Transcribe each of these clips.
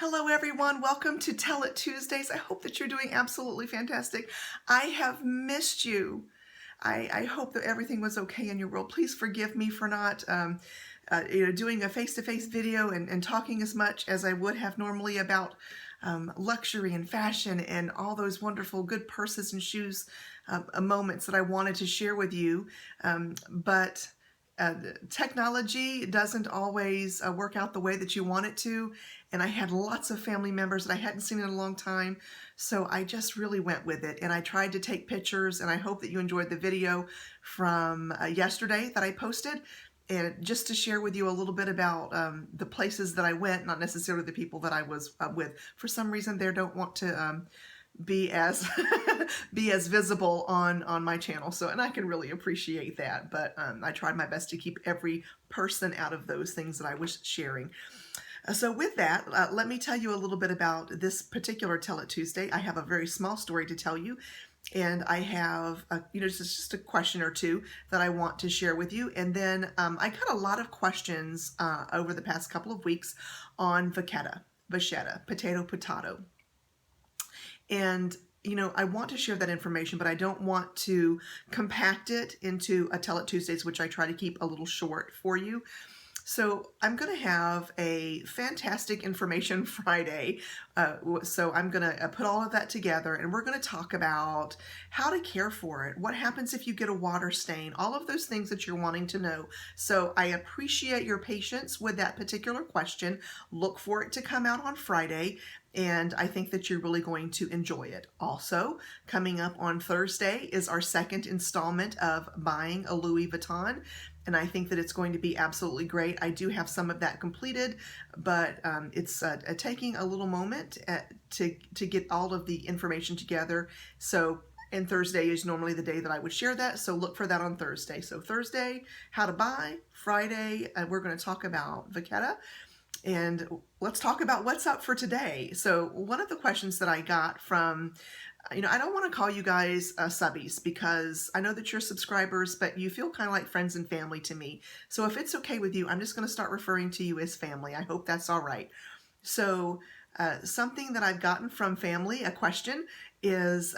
Hello everyone, welcome to Tell It Tuesdays. I hope that you're doing absolutely fantastic. I have missed you. I hope that everything was okay in your world. Please forgive me for not doing a face-to-face video and talking as much as I would have normally about luxury and fashion and all those wonderful good purses and shoes moments that I wanted to share with you. But technology doesn't always work out the way that you want it to, and I had lots of family members that I hadn't seen in a long time, so I just really went with it, and I tried to take pictures, and I hope that you enjoyed the video from yesterday that I posted, and just to share with you a little bit about the places that I went, not necessarily the people that I was with. For some reason, they don't want to be as visible on my channel, so, and I can really appreciate that, but I tried my best to keep every person out of those things that I was sharing. So with that, let me tell you a little bit about this particular Tell It Tuesday. I have a very small story to tell you, and I have just a question or two that I want to share with you. And then I got a lot of questions over the past couple of weeks on vachetta, potato. And, I want to share that information, but I don't want to compact it into a Tell It Tuesdays, which I try to keep a little short for you. So I'm going to have a fantastic information Friday. So I'm going to put all of that together, and we're going to talk about how to care for it. What happens if you get a water stain? All of those things that you're wanting to know. So I appreciate your patience with that particular question. Look for it to come out on Friday, and I think that you're really going to enjoy it. Also, coming up on Thursday is our second installment of Buying a Louis Vuitton, and I think that it's going to be absolutely great. I do have some of that completed, but it's taking a little moment to get all of the information together. And Thursday is normally the day that I would share that, so look for that on Thursday. So Thursday, how to buy. Friday, we're going to talk about vachetta. And let's talk about what's up for today. So one of the questions that I got from, I don't want to call you guys subbies, because I know that you're subscribers, but you feel kind of like friends and family to me. So if it's okay with you, I'm just going to start referring to you as family. I hope that's all right. So something that I've gotten from family, a question, is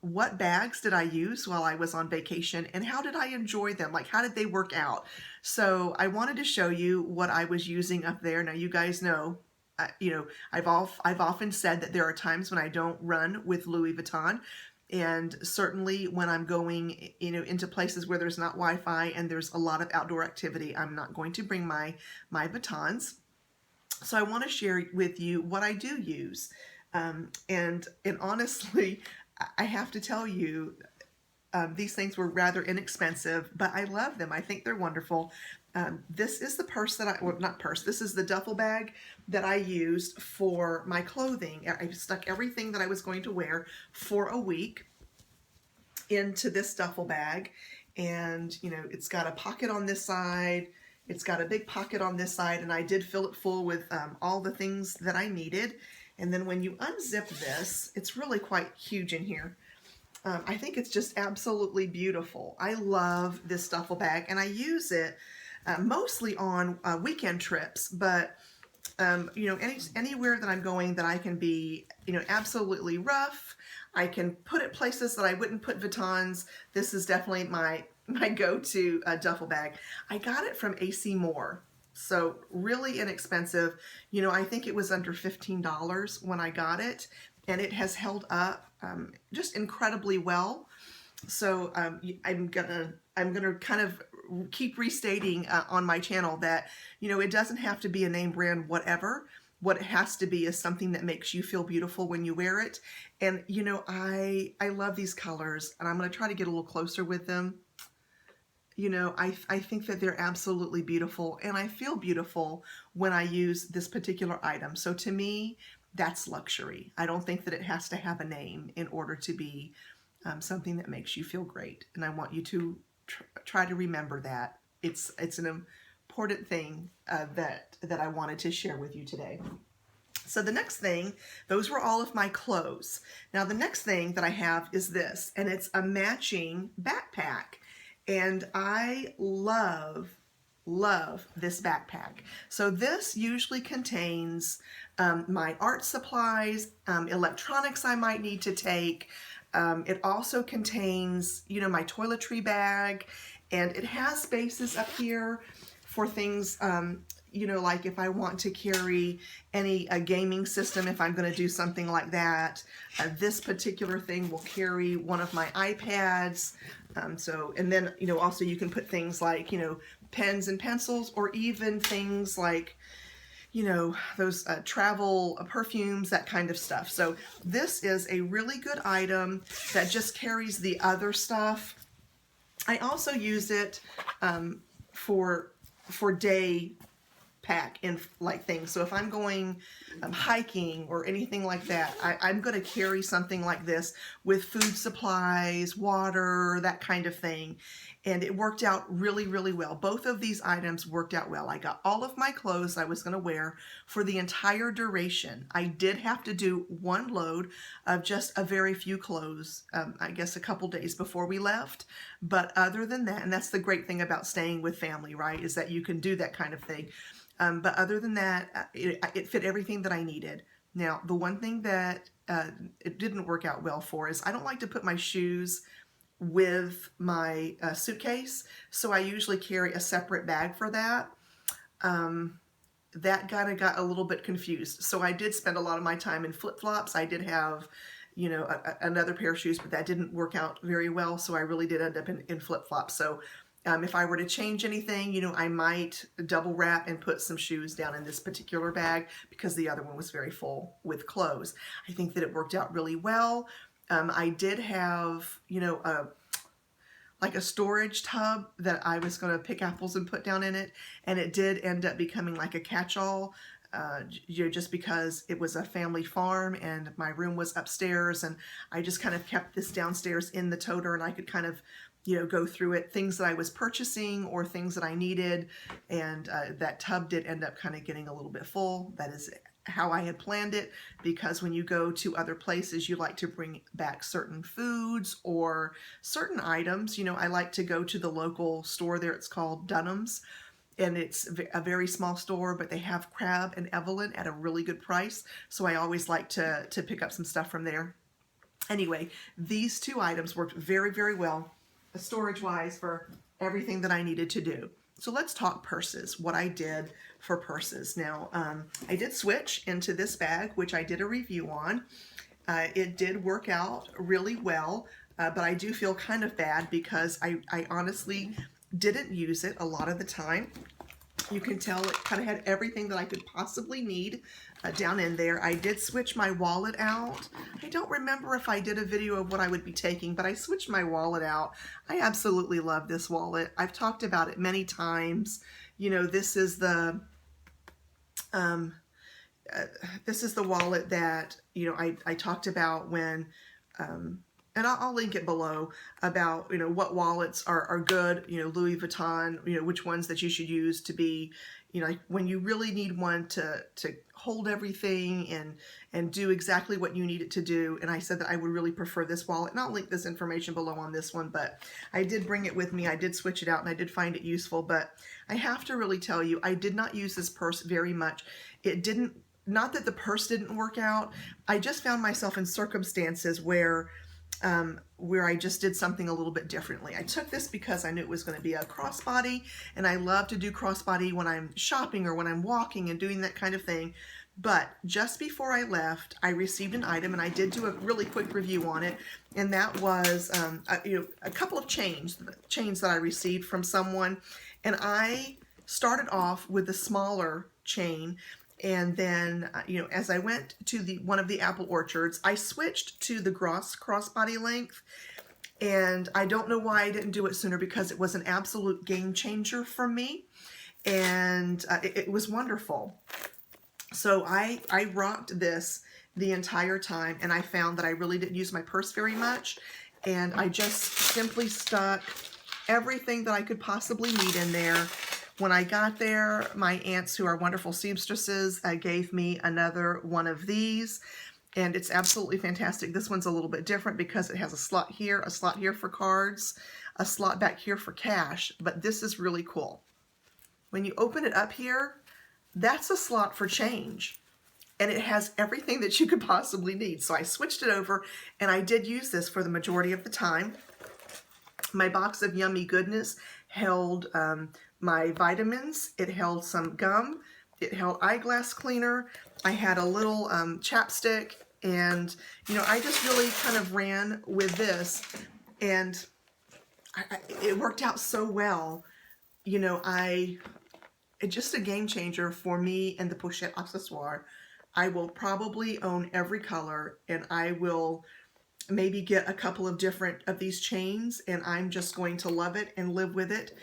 what bags did I use while I was on vacation, and how did I enjoy them? Like, how did they work out? So I wanted to show you what I was using up there. Now, you guys know, I've often said that there are times when I don't run with Louis Vuitton, and certainly when I'm going, into places where there's not Wi-Fi and there's a lot of outdoor activity, I'm not going to bring my Vuittons. So I want to share with you what I do use. And honestly, I have to tell you, these things were rather inexpensive, but I love them. I think they're wonderful. This is the purse that this is the duffel bag that I used for my clothing. I stuck everything that I was going to wear for a week into this duffel bag. And, it's got a pocket on this side. It's got a big pocket on this side, and I did fill it full with all the things that I needed. And then when you unzip this, it's really quite huge in here. I think it's just absolutely beautiful. I love this duffel bag, and I use it mostly on weekend trips, but anywhere that I'm going that I can be, absolutely rough. I can put it places that I wouldn't put Vuittons. This is definitely my go-to duffel bag. I got it from AC Moore, so really inexpensive. I think it was under $15 when I got it, and it has held up just incredibly well. So I'm gonna kind of keep restating on my channel that it doesn't have to be a name brand whatever. What it has to be is something that makes you feel beautiful when you wear it. And I love these colors, and I'm going to try to get a little closer with them. I think that they're absolutely beautiful, and I feel beautiful when I use this particular item. So to me, that's luxury. I don't think that it has to have a name in order to be something that makes you feel great. And I want you to try to remember that. It's an important thing that I wanted to share with you today. So the next thing, those were all of my clothes. Now the next thing that I have is this, and it's a matching backpack. And I love this backpack. So this usually contains my art supplies, electronics I might need to take. It also contains, you know, my toiletry bag, and it has spaces up here for things, you know, like if I want to carry a gaming system, if I'm going to do something like that. This particular thing will carry one of my iPads. And then, you know, also you can put things like, you know, pens and pencils, or even things like, you know, those travel perfumes, that kind of stuff. So this is a really good item that just carries the other stuff. I also use it for day pack and like things. So if I'm going hiking or anything like that, I'm going to carry something like this with food supplies, water, that kind of thing. And it worked out really, really well. Both of these items worked out well. I got all of my clothes I was going to wear for the entire duration. I did have to do one load of just a very few clothes, I guess a couple days before we left. But other than that, and that's the great thing about staying with family, right, is that you can do that kind of thing. But other than that, it fit everything that I needed. Now, the one thing that it didn't work out well for is I don't like to put my shoes with my suitcase, so I usually carry a separate bag for that. That kind of got a little bit confused. So I did spend a lot of my time in flip-flops. I did have, you know, another pair of shoes, but that didn't work out very well, so I really did end up in flip-flops. So if I were to change anything, you know, I might double wrap and put some shoes down in this particular bag because the other one was very full with clothes. I think that it worked out really well. I did have, you know, like a storage tub that I was going to pick apples and put down in it, and it did end up becoming like a catch-all, you know, just because it was a family farm and my room was upstairs, and I just kind of kept this downstairs in the toter, and I could kind of, you know, go through it, things that I was purchasing or things that I needed, and that tub did end up kind of getting a little bit full. That is how I had planned it, because when you go to other places, you like to bring back certain foods or certain items. You know, I like to go to the local store there. It's called Dunham's, and it's a very small store, but they have crab and Evelyn at a really good price. So I always like to pick up some stuff from there. Anyway, these two items worked very, very well, storage-wise, for everything that I needed to do. So let's talk purses, what I did for purses. Now, I did switch into this bag, which I did a review on. It did work out really well, but I do feel kind of bad because I honestly didn't use it a lot of the time. You can tell it kind of had everything that I could possibly need down in there. I did switch my wallet out. I don't remember if I did a video of what I would be taking, but I switched my wallet out. I absolutely love this wallet. I've talked about it many times. You know, this is the wallet that, you know, I talked about when, and I'll link it below, about, you know, what wallets are good, you know, Louis Vuitton, you know, which ones that you should use to be, you know, like when you really need one to hold everything and do exactly what you need it to do. And I said that I would really prefer this wallet, and I'll link this information below on this one, but I did bring it with me. I did switch it out, and I did find it useful, but I have to really tell you, I did not use this purse very much. It didn't, not that the purse didn't work out, I just found myself in circumstances where I just did something a little bit differently. I took this because I knew it was going to be a crossbody, and I love to do crossbody when I'm shopping or when I'm walking and doing that kind of thing. But just before I left, I received an item, and I did do a really quick review on it, and that was you know, a couple of chains that I received from someone, and I started off with the smaller chain. And then, you know, as I went to one of the apple orchards, I switched to the crossbody length. And I don't know why I didn't do it sooner, because it was an absolute game changer for me. And it was wonderful. So I rocked this the entire time, and I found that I really didn't use my purse very much. And I just simply stuck everything that I could possibly need in there. When I got there, my aunts, who are wonderful seamstresses, gave me another one of these, and it's absolutely fantastic. This one's a little bit different because it has a slot here for cards, a slot back here for cash, but this is really cool. When you open it up here, that's a slot for change. and it has everything that you could possibly need. So I switched it over, and I did use this for the majority of the time. My box of Yummy Goodness held my vitamins. It held some gum. It held eyeglass cleaner. I had a little chapstick, and you know, I just really kind of ran with this, and it worked out so well. You know, it's just a game changer for me and the Pochette Accessoires. I will probably own every color, and I will maybe get a couple of different of these chains, and I'm just going to love it and live with it.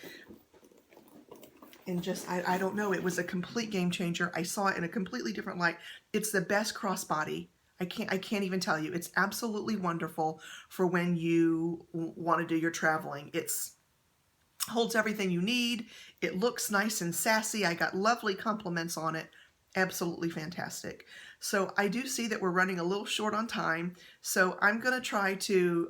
And just, I don't know, it was a complete game changer. I saw it in a completely different light. It's the best crossbody. I can't even tell you. It's absolutely wonderful for when you want to do your traveling. It's holds everything you need. It looks nice and sassy. I got lovely compliments on it. Absolutely fantastic. So I do see that we're running a little short on time. So I'm going to try to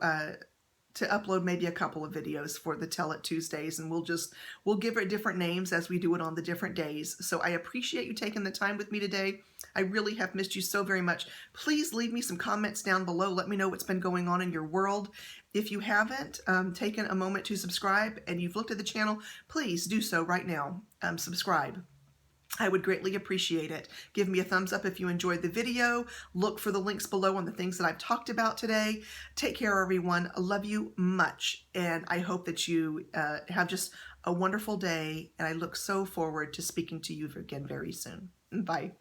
upload maybe a couple of videos for the Tell It Tuesdays, and we'll give it different names as we do it on the different days. So I appreciate you taking the time with me today. I really have missed you so very much. Please leave me some comments down below. Let me know what's been going on in your world. If you haven't taken a moment to subscribe and you've looked at the channel, please do so right now. Subscribe. I would greatly appreciate it. Give me a thumbs up if you enjoyed the video. Look for the links below on the things that I've talked about today. Take care, everyone. I love you much, and I hope that you have just a wonderful day, and I look so forward to speaking to you again very soon. Bye.